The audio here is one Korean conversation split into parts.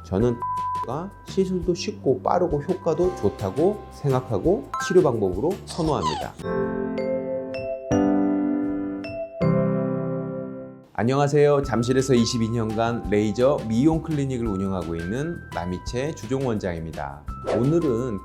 저는 가 시술도 쉽고 빠르고 효과도 좋다고 생각하고 치료 방법으로 선호합니다. 안녕하세요. 잠실에서 22년간 레이저 미용 클리닉을 운영하고 있는 남이채 주종 원장입니다. 오늘은 모공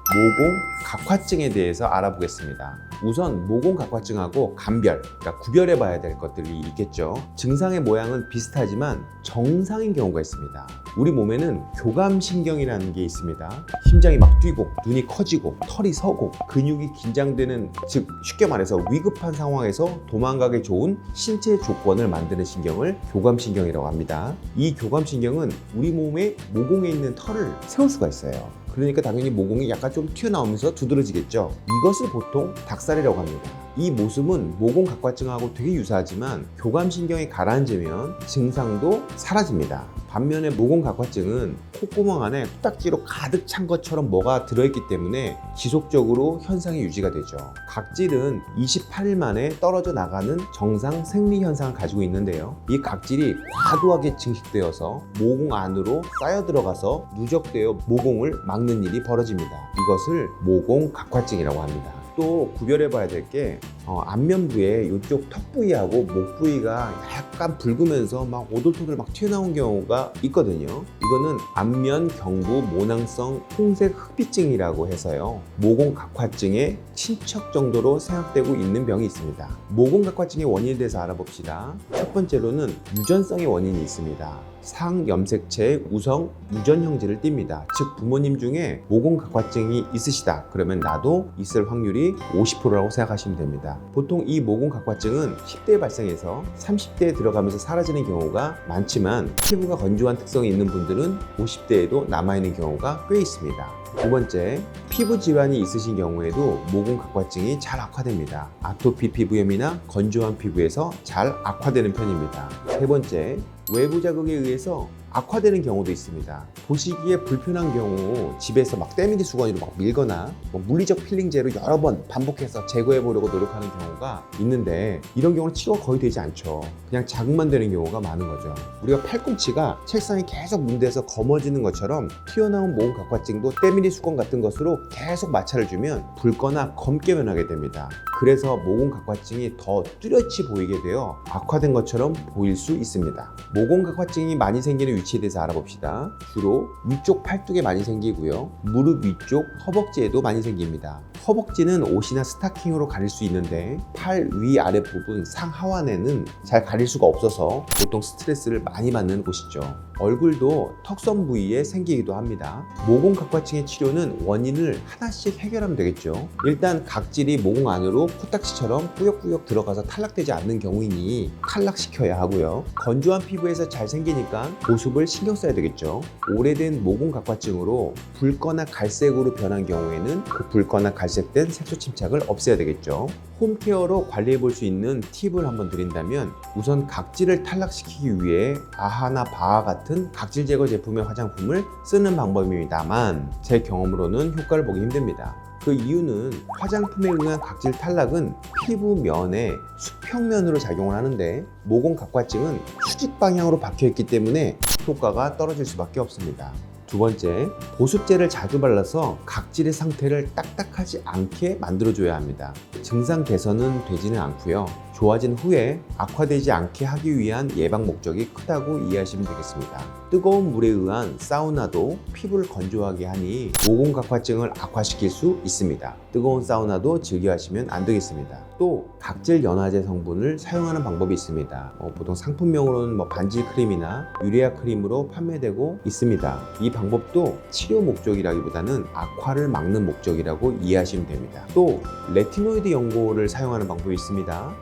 각화증에 대해서 알아보겠습니다. 우선 모공 각화증하고 감별, 그러니까 구별해 봐야 될 것들이 있겠죠. 증상의 모양은 비슷하지만 정상인 경우가 있습니다. 우리 몸에는 교감신경이라는 게 있습니다. 심장이 막 뛰고 눈이 커지고 털이 서고 근육이 긴장되는, 즉 쉽게 말해서 위급한 상황에서 도망가기 좋은 신체 조건을 만드는 신경을 교감신경이라고 합니다. 이 교감신경은 우리 몸의 모공에 있는 털을 세울 수가 있어요. 그러니까 당연히 모공이 약간 좀 튀어나오면서 두드러지겠죠. 이것을 보통 닭살이라고 합니다. 이 모습은 모공 각화증하고 되게 유사하지만 교감신경이 가라앉으면 증상도 사라집니다. 반면에 모공 각화증은 콧구멍 안에 코딱지로 가득 찬 것처럼 뭐가 들어있기 때문에 지속적으로 현상이 유지가 되죠. 각질은 28일 만에 떨어져 나가는 정상 생리 현상을 가지고 있는데요. 이 각질이 과도하게 증식되어서 모공 안으로 쌓여 들어가서 누적되어 모공을 막는 일이 벌어집니다. 이것을 모공 각화증이라고 합니다. 또 구별해 봐야 될 게 안면부의 이쪽 턱 부위하고 목 부위가 약간 붉으면서 막 오돌토돌 막 튀어나온 경우가 있거든요. 이거는 안면 경부 모낭성 홍색 흑비증이라고 해서요, 모공 각화증의 친척 정도로 생각되고 있는 병이 있습니다. 모공 각화증의 원인에 대해서 알아봅시다. 첫 번째로는 유전성의 원인이 있습니다. 상염색체의 우성 유전 형질을 띱니다. 즉 부모님 중에 모공 각화증이 있으시다 그러면 나도 있을 확률이 50%라고 생각하시면 됩니다. 보통 이 모공 각화증은 10대에 발생해서 30대에 들어가면서 사라지는 경우가 많지만 피부가 건조한 특성이 있는 분들은 50대에도 남아있는 경우가 꽤 있습니다. 두 번째, 피부 질환이 있으신 경우에도 모공 각화증이 잘 악화됩니다. 아토피 피부염이나 건조한 피부에서 잘 악화되는 편입니다. 세 번째, 외부 자극에 의해서 악화되는 경우도 있습니다. 보시기에 불편한 경우 집에서 막 때밀이 수건으로 막 밀거나 물리적 필링제로 여러 번 반복해서 제거해 보려고 노력하는 경우가 있는데, 이런 경우는 치료가 거의 되지 않죠. 그냥 자극만 되는 경우가 많은 거죠. 우리가 팔꿈치가 책상에 계속 문대서 검어지는 것처럼 튀어나온 모공 각화증도 때밀이 수건 같은 것으로 계속 마찰을 주면 붉거나 검게 변하게 됩니다. 그래서 모공 각화증이 더 뚜렷이 보이게 되어 악화된 것처럼 보일 수 있습니다. 모공 각화증이 많이 생기는 위치에 대해서 알아봅시다. 주로 위쪽 팔뚝에 많이 생기고요, 무릎 위쪽 허벅지에도 많이 생깁니다. 허벅지는 옷이나 스타킹으로 가릴 수 있는데 팔 위아래 부분 상하완에는 잘 가릴 수가 없어서 보통 스트레스를 많이 받는 곳이죠. 얼굴도 턱선 부위에 생기기도 합니다. 모공 각화증의 치료는 원인을 하나씩 해결하면 되겠죠. 일단 각질이 모공 안으로 코딱지처럼 꾸역꾸역 들어가서 탈락되지 않는 경우이니 탈락시켜야 하고요. 건조한 피부에서 잘 생기니까 보습을 신경 써야 되겠죠. 오래된 모공 각화증으로 붉거나 갈색으로 변한 경우에는 그 붉거나 갈색된 색소 침착을 없애야 되겠죠. 홈케어로 관리해 볼 수 있는 팁을 한번 드린다면, 우선 각질을 탈락시키기 위해 아하나 바하 같은 각질 제거 제품의 화장품을 쓰는 방법입니다만 제 경험으로는 효과를 보기 힘듭니다. 그 이유는 화장품에 의한 각질 탈락은 피부 면에 수평면으로 작용을 하는데 모공 각화증은 수직 방향으로 박혀 있기 때문에 효과가 떨어질 수밖에 없습니다. 두 번째, 보습제를 자주 발라서 각질의 상태를 딱딱하지 않게 만들어줘야 합니다. 증상 개선은 되지는 않고요, 좋아진 후에 악화되지 않게 하기 위한 예방 목적이 크다고 이해하시면 되겠습니다. 뜨거운 물에 의한 사우나도 피부를 건조하게 하니 모공 각화증을 악화시킬 수 있습니다. 뜨거운 사우나도 즐겨 하시면 안 되겠습니다. 또 각질 연화제 성분을 사용하는 방법이 있습니다. 보통 상품명으로는 반질 크림이나 유레아 크림으로 판매되고 있습니다. 이 방법도 치료 목적이라기보다는 악화를 막는 목적이라고 이해하시면 됩니다. 또 레티노이드 연고를 사용하는 방법이 있습니다.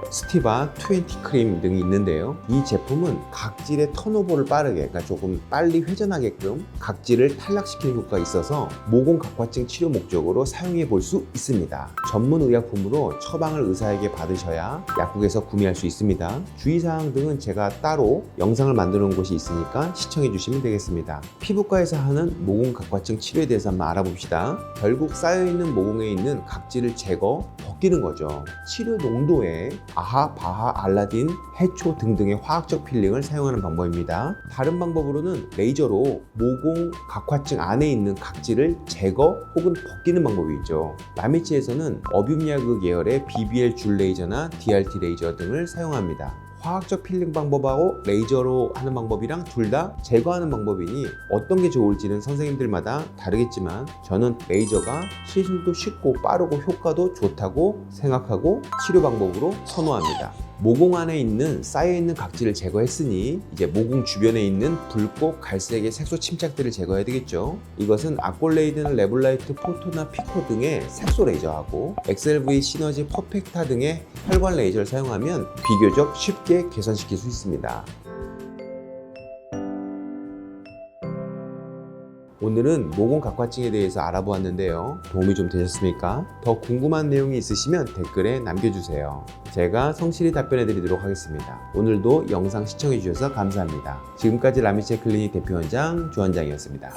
스티바 20 크림 등이 있는데요, 이 제품은 각질의 턴오버를 빠르게, 그러니까 조금 빨리 회전하게끔 각질을 탈락시키는 효과가 있어서 모공 각화증 치료 목적으로 사용해 볼 수 있습니다. 전문 의약품으로 처방을 의사에게 받으셔야 약국에서 구매할 수 있습니다. 주의사항 등은 제가 따로 영상을 만들어 놓은 곳이 있으니까 시청해 주시면 되겠습니다. 피부과에서 하는 모공 각화증 치료에 대해서 한번 알아봅시다. 결국 쌓여있는 모공에 있는 각질을 제거, 벗기는 거죠. 치료 농도에 아하, 바하, 알라딘, 해초 등등의 화학적 필링을 사용하는 방법입니다. 다른 방법으로는 레이저로 모공 각화증 안에 있는 각질을 제거 혹은 벗기는 방법이 있죠. 라미치에서는 어뷸야그 계열의 BBL 줄 레이저나 DRT 레이저 등을 사용합니다. 화학적 필링 방법하고 레이저로 하는 방법이랑 둘 다 제거하는 방법이니 어떤 게 좋을지는 선생님들마다 다르겠지만 저는 레이저가 시술도 쉽고 빠르고 효과도 좋다고 생각하고 치료 방법으로 선호합니다. 모공 안에 쌓여있는 각질을 제거했으니 이제 모공 주변에 있는 붉고 갈색의 색소 침착들을 제거해야 되겠죠. 이것은 아꼴레이드나 레볼라이트, 포토나 피코 등의 색소 레이저하고 XLV 시너지 퍼펙타 등의 혈관 레이저를 사용하면 비교적 쉽게 개선시킬 수 있습니다. 오늘은 모공 각화증에 대해서 알아보았는데요. 도움이 좀 되셨습니까? 더 궁금한 내용이 있으시면 댓글에 남겨주세요. 제가 성실히 답변해 드리도록 하겠습니다. 오늘도 영상 시청해 주셔서 감사합니다. 지금까지 라미체 클리닉 대표원장 주원장이었습니다.